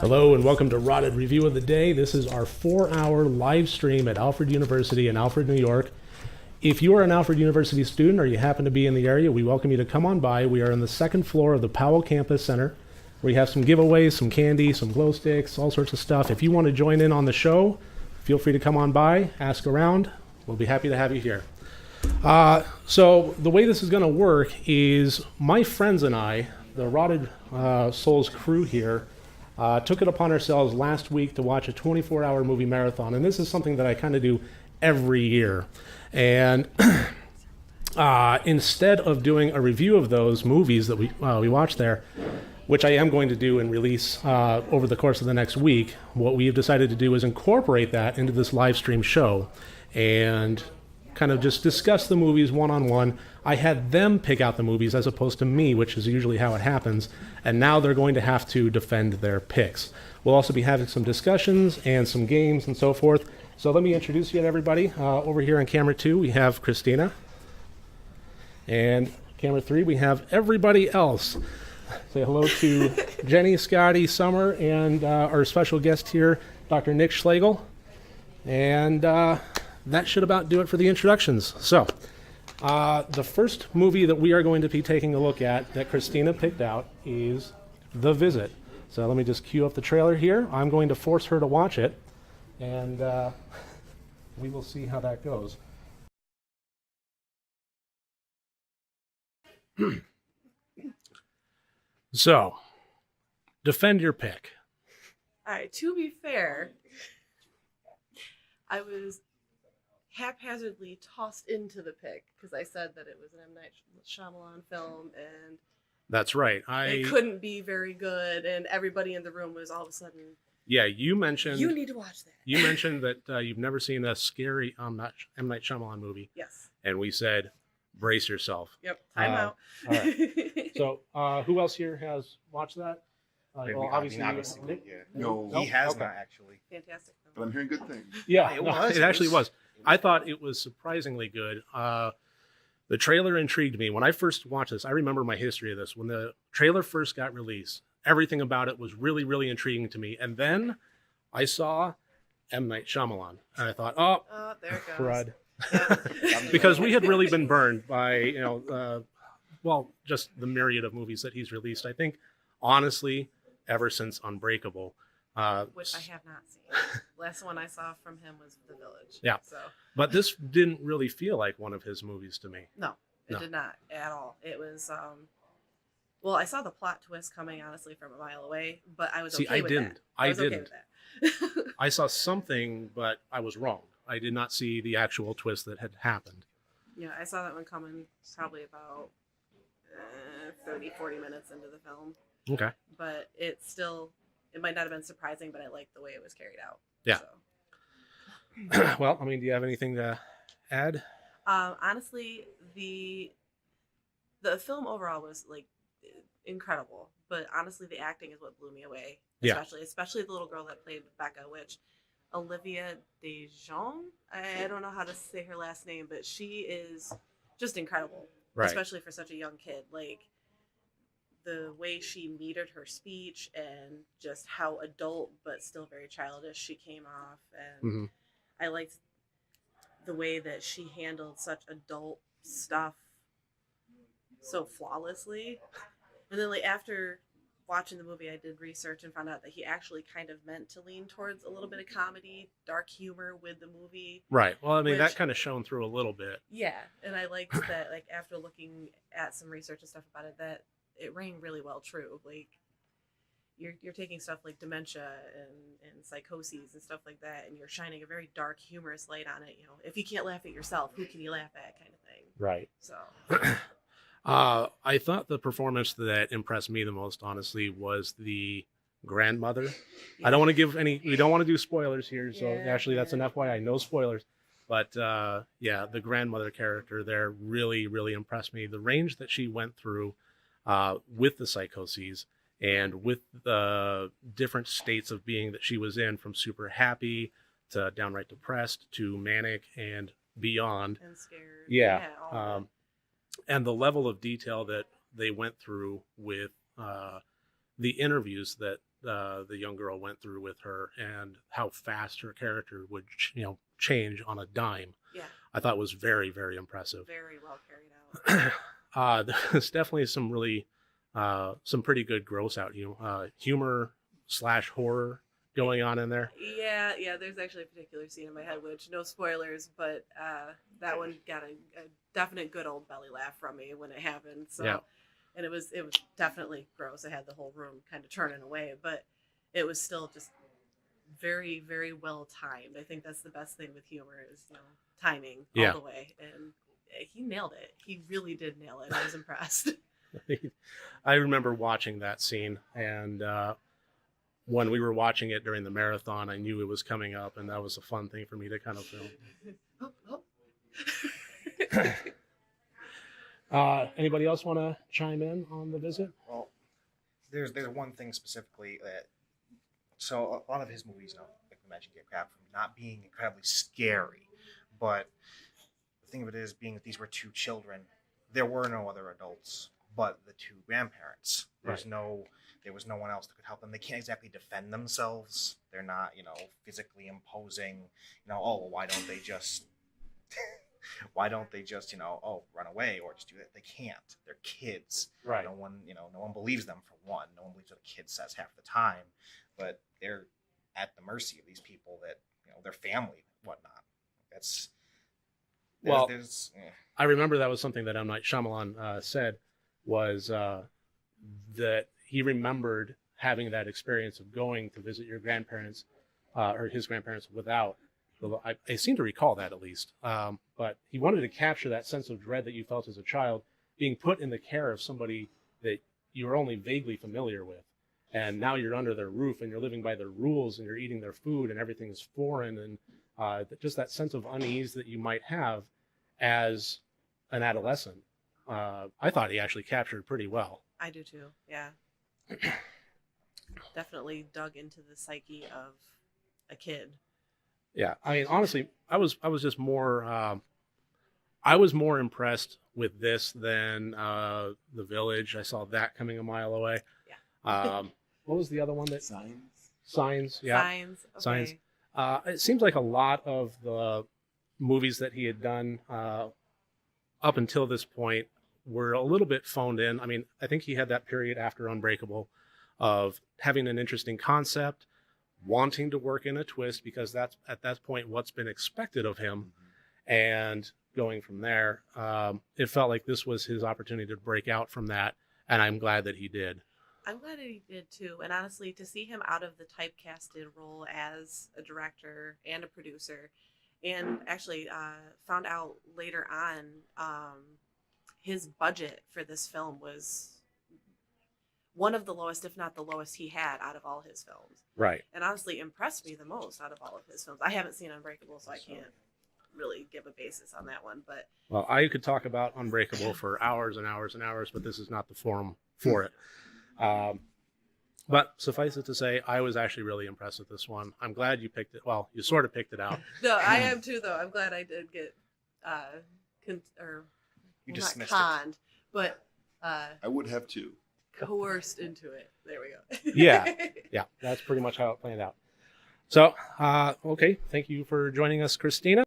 Hello and welcome to RotD Review of the Day. This is our 4-hour live stream at Alfred University in Alfred, New York. If you are an Alfred University student or you happen to be in the area, we welcome you to come on by. We are on the second floor of the Powell Campus Center. We have some giveaways, some candy, some glow sticks, all sorts of stuff. If you want to join in on the show, feel free to come on by, ask around. We'll be happy to have you here. So the way this is going to work is my friends and I, the RotD Souls crew here, took it upon ourselves last week to watch a 24-hour movie marathon, and this is something that I kind of do every year. And instead of doing a review of those movies that we watched there, which I am going to do and release over the course of the next week, what we have decided to do is incorporate that into this live stream show and kind of just discuss the movies one-on-one. I had them pick out the movies as opposed to me, which is usually how it happens, and now they're going to have to defend their picks. We'll also be having some discussions and some games and so forth. So let me introduce you to everybody. Over here on camera 2, we have Christina. And camera 3, we have everybody else. Say hello to Jenny, Scotty, Summer, and our special guest here, Dr. Nick Schlegel. And that should about do it for the introductions. So, the first movie that we are going to be taking a look at that Christina picked out is The Visit. So let me just cue up the trailer here. I'm going to force her to watch it, and we will see how that goes. So, defend your pick. All right, to be fair, I was haphazardly tossed into the pick because I said that it was an M. Night Shyamalan film and That's right. it couldn't be very good, and everybody in the room was all of a sudden, Yeah, you mentioned... You need to watch that. You mentioned that you've never seen a scary M. Night Shyamalan movie. Yes. And we said, brace yourself. Yep, time out. All right. So, who else here has watched that? Obviously, Nick? yeah. No, Nope. he has Okay. not actually. Fantastic film. But I'm hearing good things. Yeah, It no, was. it actually was. I thought it was surprisingly good. The trailer intrigued me. When I first watched this, I remember my history of this. When the trailer first got released, everything about it was really, really intriguing to me. And then I saw M. Night Shyamalan, and I thought, oh, There it goes. crud. Yeah. Because we had really been burned by, just the myriad of movies that he's released. I think, honestly, ever since Unbreakable. Which I have not seen. Last one I saw from him was The Village. Yeah. So But this didn't really feel like one of his movies to me. no, it No. did not at all. It was well, I saw the plot twist coming honestly from a mile away, but I was okay with that. I was okay with that. I saw something, but I was wrong. I did not see the actual twist that had happened. Yeah, I saw that one coming probably about 30, 40 minutes into the film. Okay. But it might not have been surprising, but I liked the way it was carried out. Yeah. So. Well, I mean, do you have anything to add? Honestly, the film overall was like incredible, but honestly, the acting is what blew me away. Yeah. Especially the little girl that played Becca, which Olivia DeJonge. I don't know how to say her last name, but she is just incredible, Right. especially for such a young kid. Like the way she metered her speech and just how adult but still very childish she came off, and Mhm. I liked the way that she handled such adult stuff so flawlessly. And then, like, after watching the movie, I did research and found out that he actually kind of meant to lean towards a little bit of comedy, dark humor with the movie. Right. Well, I mean, that Which- kind of shone through a little bit. Yeah, and I liked that, like, after looking at some research and stuff about it, that it rang really well true. Like, you're taking stuff like dementia and psychoses and stuff like that, and you're shining a very dark, humorous light on it. You know, if you can't laugh at yourself, who can you laugh at, kind of thing. Right. So, I thought the performance that impressed me the most, honestly, was the grandmother. I don't want to give we don't want to do spoilers here, so Yeah, actually that's an yeah. FYI, no spoilers. But yeah, the grandmother character there really, really impressed me. The range that she went through with the psychoses and with the different states of being that she was in, from super happy to downright depressed to manic and beyond. and scared. Yeah. all of it. And the level of detail that they went through with the interviews that the young girl went through with her and how fast her character would, change on a dime. Yeah. I thought was very, very impressive. Very well carried out. There's definitely some really, some pretty good gross out humor / horror going on in there. Yeah. There's actually a particular scene in my head, which no spoilers, but that one got a definite good old belly laugh from me when it happened. So, yeah. And it was definitely gross. I had the whole room kind of turning away, but it was still just very, very well timed. I think that's the best thing with humor is timing all the way, and he nailed it. He really did nail it. I was impressed. I remember watching that scene, and when we were watching it during the marathon, I knew it was coming up, and that was a fun thing for me to kind of film. Anybody else want to chime in on the visit? Well, there's one thing specifically that, so a lot of his movies, like we mentioned, get crap from not being incredibly scary, but the thing of it is, being that these were two children, there were no other adults but the two grandparents. There was no one else that could help them. They can't exactly defend themselves. They're not, physically imposing, why don't they just run away or just do that? They can't. They're kids. Right. No one believes them, for one. No one believes what a kid says half the time, but they're at the mercy of these people that, their family, whatnot. I remember that was something that M. Night Shyamalan said, was that he remembered having that experience of going to visit your grandparents or his grandparents without. I seem to recall that, at least. But he wanted to capture that sense of dread that you felt as a child, being put in the care of somebody that you were only vaguely familiar with. And now you're under their roof and you're living by their rules and you're eating their food and everything's foreign. And just that sense of unease that you might have as an adolescent. I thought he actually captured pretty well. I do too. Yeah. Definitely dug into the psyche of a kid. Yeah, I mean, honestly, I was just more. I was more impressed with this than The Village. I saw that coming a mile away. Yeah. What was the other one? Signs. Yeah. Signs. Okay. Signs. It seems like a lot of the movies that he had done up until this point were a little bit phoned in. I mean, I think he had that period after Unbreakable of having an interesting concept, wanting to work in a twist because that's at that point what's been expected of him, and going from there. It felt like this was his opportunity to break out from that, and I'm glad that he did. I'm glad that he did too, and honestly, to see him out of the typecasted role as a director and a producer, and actually found out later on his budget for this film was one of the lowest, if not the lowest, he had out of all his films. Right. And honestly impressed me the most out of all of his films. I haven't seen Unbreakable, so I can't really give a basis on that one. But well, I could talk about Unbreakable for hours and hours and hours, but this is not the forum for it. But suffice it to say, I was actually really impressed with this one. I'm glad you picked it. Well, you sort of picked it out. No, I am too, though. I'm glad I did get dismissed conned, but I would have too. Coerced into it. There we go. Yeah, that's pretty much how it planned out. So, okay, thank you for joining us, Christina.